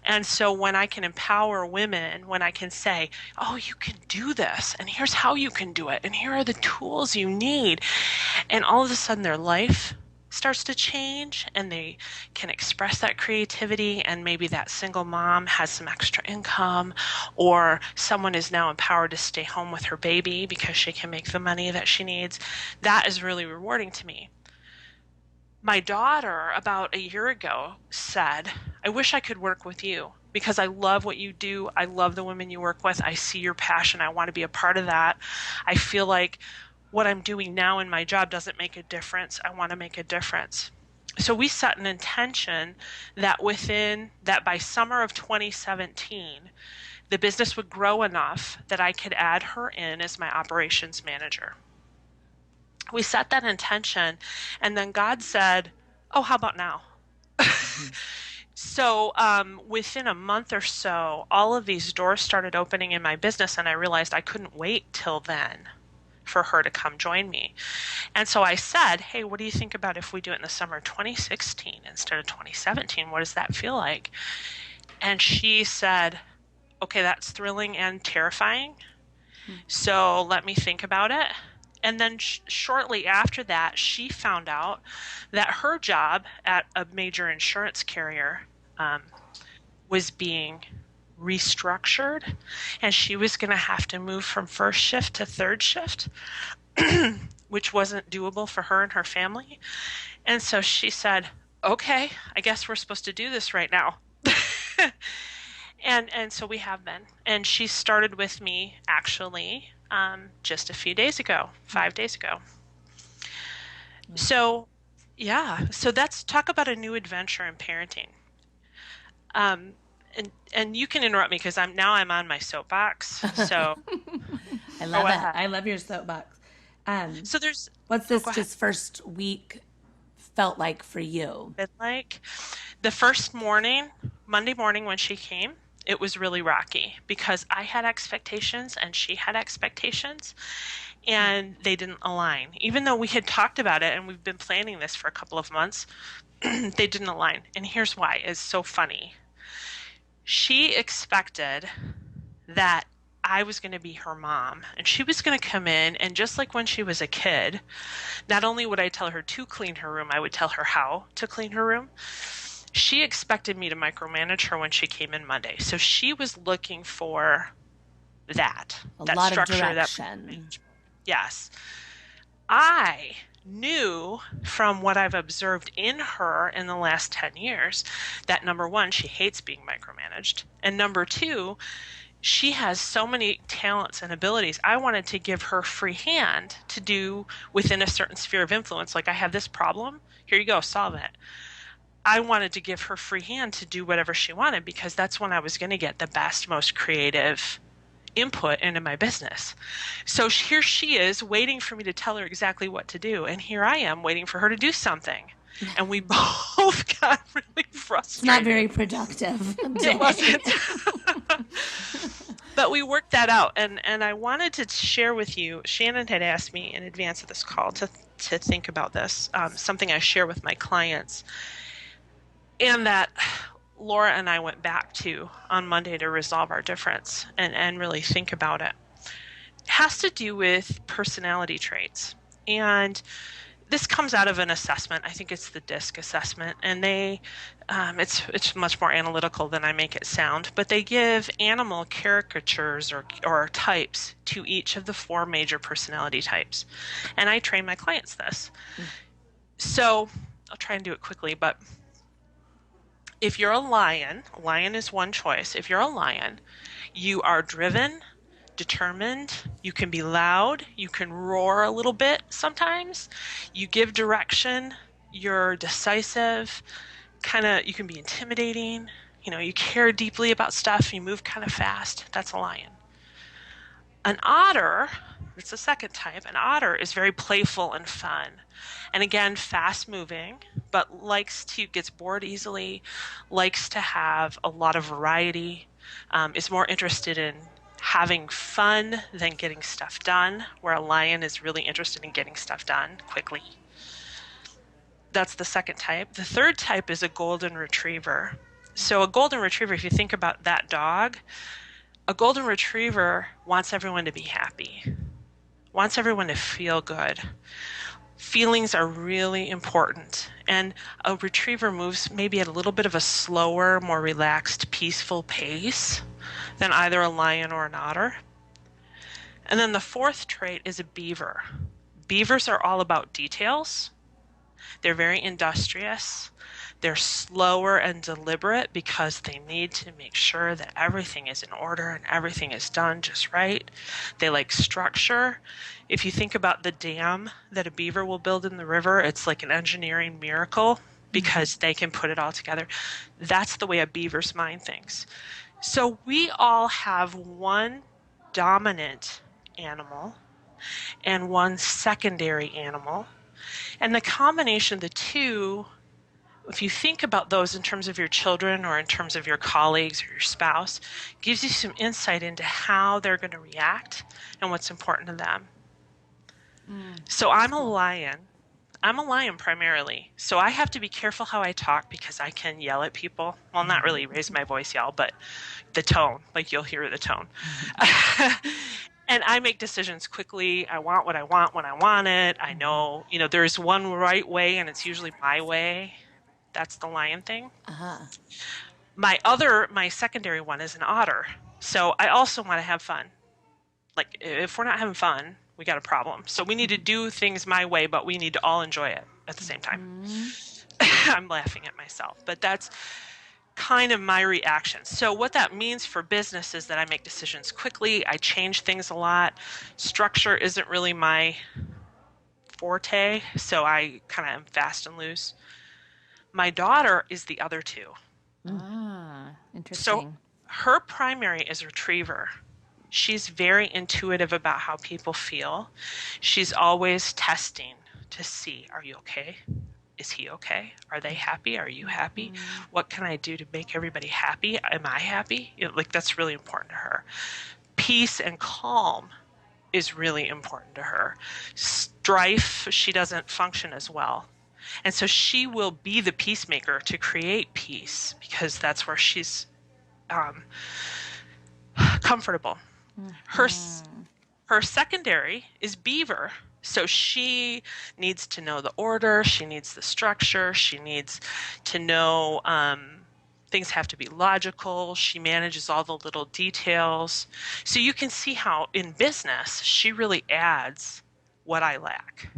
And so when I can empower women, when I can say, oh, you can do this, and here's how you can do it, and here are the tools you need, and all of a sudden their life starts to change and they can express that creativity, and maybe that single mom has some extra income, or someone is now empowered to stay home with her baby because she can make the money that she needs. That is really rewarding to me. My daughter, about a year ago, said, I wish I could work with you because I love what you do. I love the women you work with. I see your passion. I want to be a part of that. I feel like what I'm doing now in my job doesn't make a difference. I want to make a difference. So we set an intention that by summer of 2017, the business would grow enough that I could add her in as my operations manager. We set that intention, and then God said, oh, how about now? So within a month or so, all of these doors started opening in my business, and I realized I couldn't wait till then for her to come join me. And so I said, hey, what do you think about if we do it in the summer of 2016 instead of 2017? What does that feel like? And she said, okay, that's thrilling and terrifying. So let me think about it. And then shortly after that, she found out that her job at a major insurance carrier was being restructured, and she was going to have to move from first shift to third shift, which wasn't doable for her and her family. And so she said, okay, I guess we're supposed to do this right now. And so we have been. And she started with me actually just a few days ago, 5 days ago. So yeah, so that's talk about a new adventure in parenting. And you can interrupt me because I'm on my soapbox. So I love it. I love your soapbox. So there's what's this just first week felt like for you? Been like the first morning, Monday morning when she came, it was really rocky because I had expectations and she had expectations, and they didn't align. Even though we had talked about it and we've been planning this for a couple of months, they didn't align. And here's why. It's so funny. She expected that I was going to be her mom, and she was going to come in, and just like when she was a kid, not only would I tell her to clean her room, I would tell her how to clean her room. She expected me to micromanage her when she came in Monday. So she was looking for that lot structure, of direction. Yes. I knew from what I've observed in her in the last 10 years that number one, she hates being micromanaged. And number two, she has so many talents and abilities. I wanted to give her free hand to do within a certain sphere of influence. Like, I have this problem. Here you go, solve it. I wanted to give her free hand to do whatever she wanted because that's when I was going to get the best, most creative input into my business. So here she is waiting for me to tell her exactly what to do. And here I am waiting for her to do something. And we both got really frustrated. It's not very productive. It wasn't. But we worked that out. And I wanted to share with you, Shannon had asked me in advance of this call to think about this, something I share with my clients. And that Laura and I went back to on Monday to resolve our difference and really think about it. It has to do with personality traits. And this comes out of an assessment. I think it's the DISC assessment. And it's much more analytical than I make it sound. But they give animal caricatures or types to each of the 4 major personality types. And I train my clients this. So I'll try and do it quickly, but if you're a lion is one choice. If you're a lion, you are driven, determined, you can be loud, you can roar a little bit sometimes, you give direction, you're decisive, you can be intimidating, you care deeply about stuff, you move kind of fast. That's a lion. An otter That's the second type. An otter is very playful and fun. And again, fast moving, but gets bored easily, likes to have a lot of variety, is more interested in having fun than getting stuff done, where a lion is really interested in getting stuff done quickly. That's the second type. The third type is a golden retriever. So a golden retriever, if you think about that dog, a golden retriever wants everyone to be happy, wants everyone to feel good. Feelings are really important. And a retriever moves maybe at a little bit of a slower, more relaxed, peaceful pace than either a lion or an otter. And then the fourth trait is a beaver. Beavers are all about details. They're very industrious. They're slower and deliberate because they need to make sure that everything is in order and everything is done just right. They like structure. If you think about the dam that a beaver will build in the river, it's like an engineering miracle because they can put it all together. That's the way a beaver's mind thinks. So we all have one dominant animal and one secondary animal. And the combination of the two, if you think about those in terms of your children or in terms of your colleagues or your spouse, gives you some insight into how they're going to react and what's important to them. So I'm a lion. I'm a lion primarily. So I have to be careful how I talk because I can yell at people. Well, not really raise my voice yell, but the tone, like you'll hear the tone. And I make decisions quickly. I want what I want when I want it. I know, there's one right way and it's usually my way. That's the lion thing. My secondary one is an otter. So I also want to have fun. Like if we're not having fun, we got a problem. So we need to do things my way, but we need to all enjoy it at the same time. I'm laughing at myself, but that's kind of my reaction. So what that means for business is that I make decisions quickly. I change things a lot. Structure isn't really my forte, so I kind of am fast and loose. My daughter is the other two. Interesting. So her primary is retriever. She's very intuitive about how people feel. She's always testing to see, are you okay? Is he okay? Are they happy? Are you happy? What can I do to make everybody happy? Am I happy? That's really important to her. Peace and calm is really important to her. Strife, she doesn't function as well. And so she will be the peacemaker to create peace because that's where she's comfortable. Her secondary is beaver. So she needs to know the order. She needs the structure. She needs to know things have to be logical. She manages all the little details. So you can see how in business, she really adds what I lack.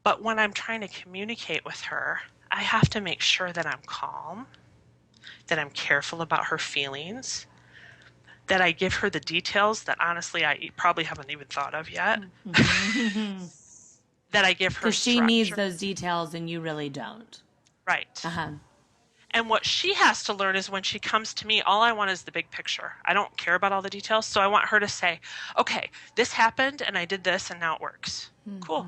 But when I'm trying to communicate with her, I have to make sure that I'm calm, that I'm careful about her feelings, that I give her the details that honestly I probably haven't even thought of yet. That I give her Because she structure. needs those details and you really don't. Right. And what she has to learn is when she comes to me, all I want is the big picture. I don't care about all the details. So I want her to say, okay, this happened and I did this and now it works. Cool.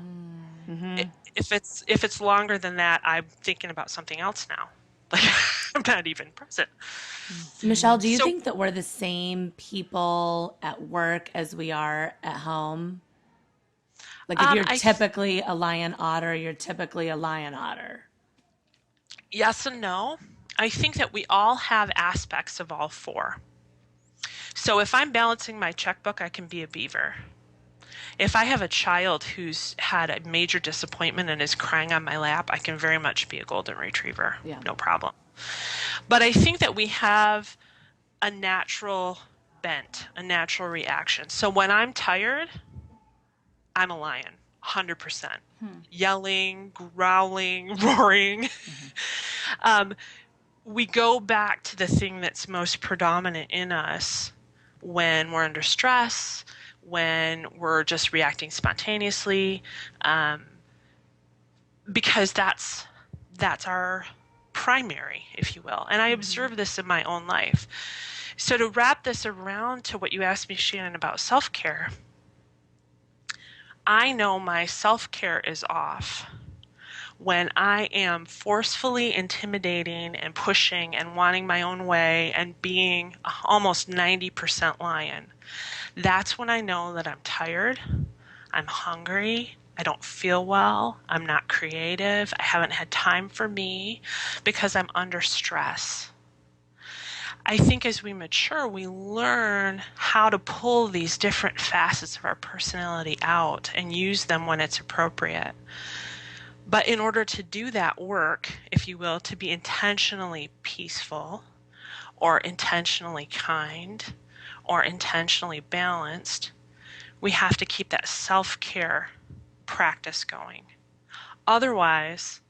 If it's longer than that, I'm thinking about something else now. Like I'm not even present. Michelle, do you think that we're the same people at work as we are at home? Like if you're typically a lion otter, you're typically a lion otter. Yes and no. I think that we all have aspects of all four. So if I'm balancing my checkbook, I can be a beaver. If I have a child who's had a major disappointment and is crying on my lap, I can very much be a golden retriever. Yeah. No problem. But I think that we have a natural bent, a natural reaction. So when I'm tired, I'm a lion, 100%. Yelling, growling, roaring. We go back to the thing that's most predominant in us when we're under stress, when we're just reacting spontaneously, because that's our primary, if you will. And I observe this in my own life. So to wrap this around to what you asked me, Shannon, about self-care, I know my self-care is off when I am forcefully intimidating and pushing and wanting my own way and being almost 90% lion. That's when I know that I'm tired, I'm hungry, I don't feel well, I'm not creative, I haven't had time for me because I'm under stress. I think as we mature, we learn how to pull these different facets of our personality out and use them when it's appropriate. But in order to do that work, if you will, to be intentionally peaceful or intentionally kind or intentionally balanced, we have to keep that self-care practice going. Otherwise,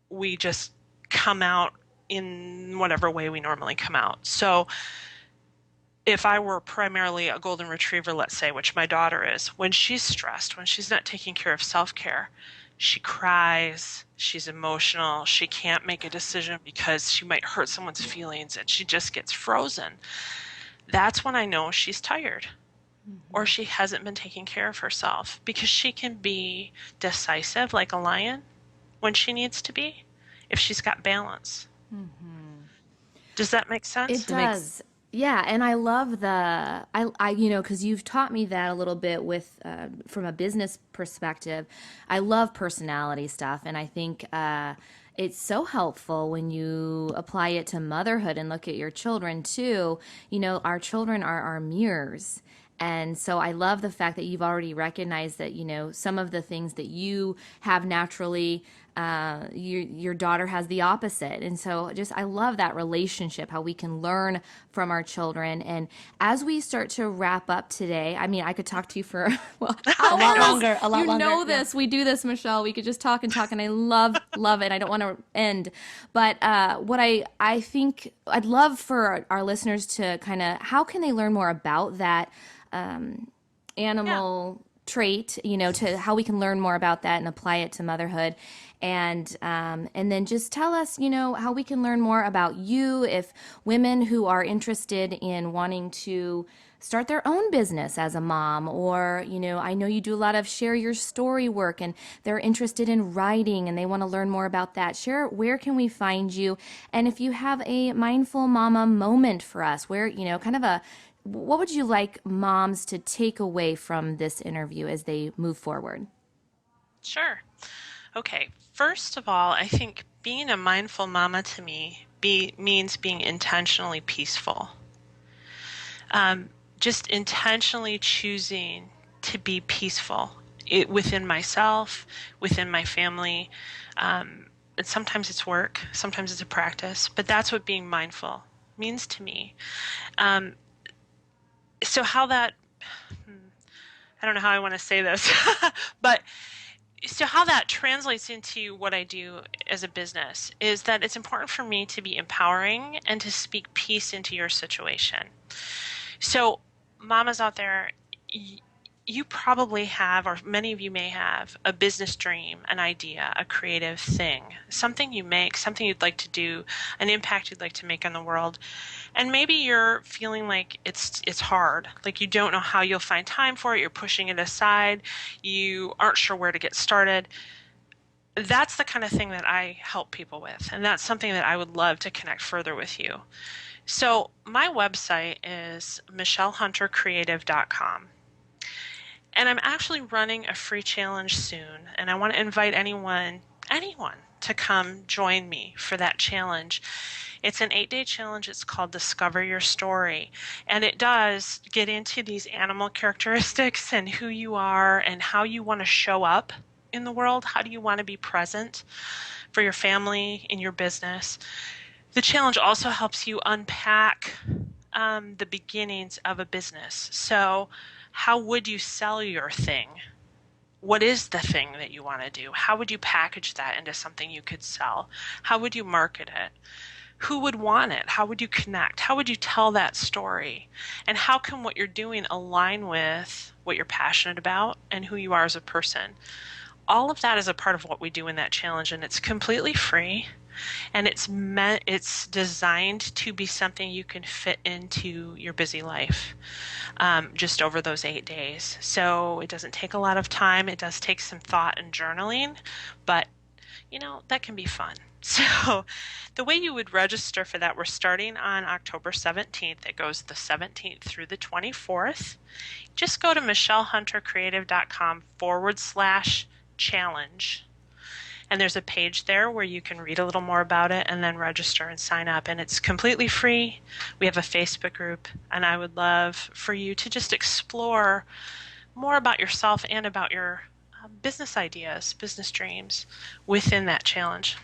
we just come out in whatever way we normally come out. So if I were primarily a golden retriever, let's say, which my daughter is, when she's stressed, when she's not taking care of self-care, she cries, she's emotional, she can't make a decision because she might hurt someone's feelings and she just gets frozen. That's when I know she's tired or she hasn't been taking care of herself, because she can be decisive like a lion when she needs to be if she's got balance. Does that make sense? It does. Yeah, and I love because you've taught me that a little bit with from a business perspective. I love personality stuff, and I think it's so helpful when you apply it to motherhood and look at your children too. Our children are our mirrors. And so I love the fact that you've already recognized that, some of the things that you have naturally, your daughter has the opposite. And so I love that relationship, how we can learn from our children. And as we start to wrap up today, I mean, I could talk to you for well, A lot hours. longer, a lot You longer. know this. We do this, Michelle. We could just talk and talk, and I love it. I don't want to end. But what I think I'd love for our listeners to kind of, how can they learn more about that animal trait, to how we can learn more about that and apply it to motherhood. And then just tell us, how we can learn more about you, if women who are interested in wanting to start their own business as a mom, or, I know you do a lot of share your story work and they're interested in writing and they want to learn more about that. Share, where can we find you? And if you have a mindful mama moment for us, where, kind of what would you like moms to take away from this interview as they move forward? Sure. Okay. First of all, I think being a mindful mama to me means being intentionally peaceful. Just intentionally choosing to be peaceful within myself, within my family. And sometimes it's work, sometimes it's a practice, but that's what being mindful means to me. So how that, I don't know how I want to say this, but so how that translates into what I do as a business is that it's important for me to be empowering and to speak peace into your situation. So mamas out there, you probably have, or many of you may have, a business dream, an idea, a creative thing, something you make, something you'd like to do, an impact you'd like to make on the world. And maybe you're feeling like it's hard, like you don't know how you'll find time for it, you're pushing it aside, you aren't sure where to get started. That's the kind of thing that I help people with, and that's something that I would love to connect further with you. So my website is michellehuntercreative.com. And I'm actually running a free challenge soon, and I want to invite anyone to come join me for that challenge. It's an 8-day challenge. It's called Discover Your Story. And it does get into these animal characteristics and who you are and how you want to show up in the world. How do you want to be present for your family, in your business? The challenge also helps you unpack the beginnings of a business. So how would you sell your thing? What is the thing that you want to do? How would you package that into something you could sell? How would you market it? Who would want it? How would you connect? How would you tell that story? And how can what you're doing align with what you're passionate about and who you are as a person? All of that is a part of what we do in that challenge, and it's completely free. And it's designed to be something you can fit into your busy life, just over those 8 days. So it doesn't take a lot of time. It does take some thought and journaling, but that can be fun. So the way you would register for that, we're starting on October 17th. It goes the 17th through the 24th. Just go to michellehuntercreative.com/challenge. And there's a page there where you can read a little more about it and then register and sign up. And it's completely free. We have a Facebook group, and I would love for you to just explore more about yourself and about your business ideas, business dreams within that challenge.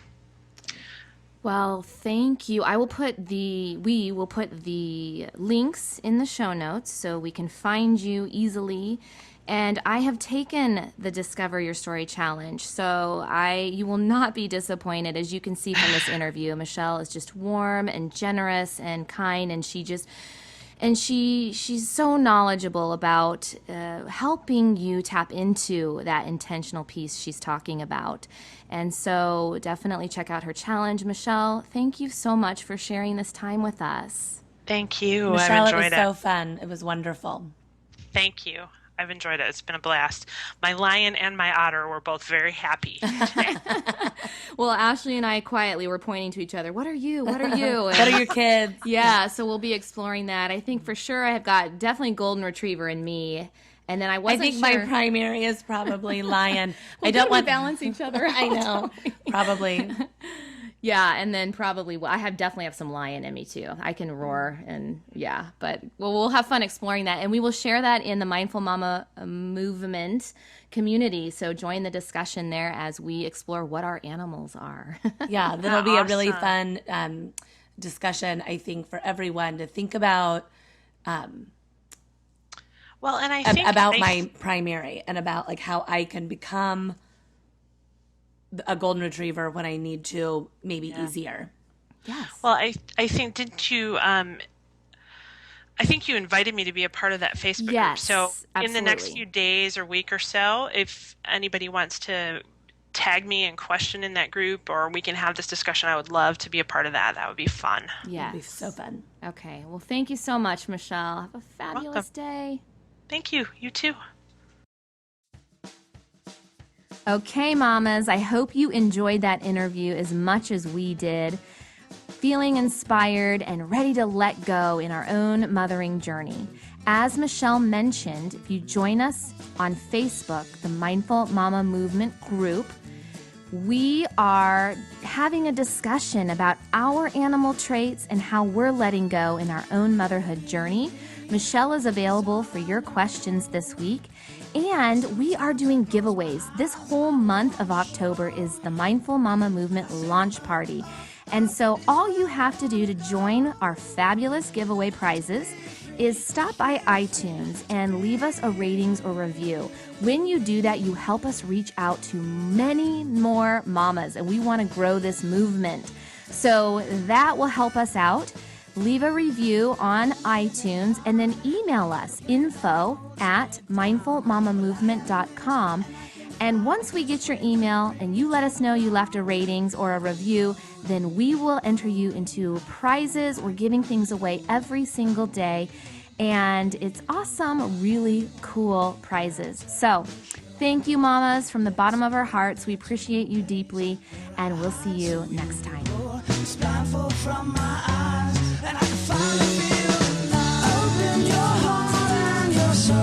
Well, thank you. We will put the links in the show notes so we can find you easily. And I have taken the Discover Your Story Challenge, so you will not be disappointed. As you can see from this interview, Michelle is just warm and generous and kind, and she's so knowledgeable about helping you tap into that intentional piece she's talking about. And so definitely check out her challenge. Michelle, thank you so much for sharing this time with us. Thank you. Michelle, I've it was enjoyed so fun. It was wonderful. Thank you. I've enjoyed it. It's been a blast. My lion and my otter were both very happy today. Well, Ashley and I quietly were pointing to each other. What are you? What are you? What are your kids? Yeah, so we'll be exploring that. I think for sure I have got definitely golden retriever in me. And then I think sure. my primary is probably lion. I don't want to balance each other out. I know. Probably. Yeah, and then probably I definitely have some lion in me too. I can roar, and yeah, but we'll have fun exploring that, and we will share that in the Mindful Mama movement community. So join the discussion there as we explore what our animals are. Yeah, that'll be a really Awesome. fun discussion, I think, for everyone to think about. Well, and I think about my primary and about like how I can become a golden retriever when I need to, maybe easier. Yes. Well, I think didn't you I think you invited me to be a part of that Facebook group. Yes, So in the next absolutely. few days or week or so, if anybody wants to tag me and question in that group, or we can have this discussion, I would love to be a part of that. That would be fun. Yes. It'd be so fun. Okay. Well, thank you so much, Michelle. Have a fabulous day. Thank you. You too. Okay, mamas, I hope you enjoyed that interview as much as we did. Feeling inspired and ready to let go in our own mothering journey. As Michelle mentioned, if you join us on Facebook, the Mindful Mama Movement group, we are having a discussion about our animal traits and how we're letting go in our own motherhood journey. Michelle is available for your questions this week. And we are doing giveaways. This whole month of October is the Mindful Mama Movement launch party. And so all you have to do to join our fabulous giveaway prizes is stop by iTunes and leave us a ratings or review. When you do that, you help us reach out to many more mamas, and we want to grow this movement. So that will help us out. Leave a review on iTunes and then email us info@mindfulmamamovement.com. And once we get your email and you let us know you left a ratings or a review, then we will enter you into prizes. We're giving things away every single day, and it's awesome, really cool prizes. So thank you, mamas, from the bottom of our hearts. We appreciate you deeply, and we'll see you next time. It's blindfold from my eyes, and I can finally feel the light. Open your heart and your soul.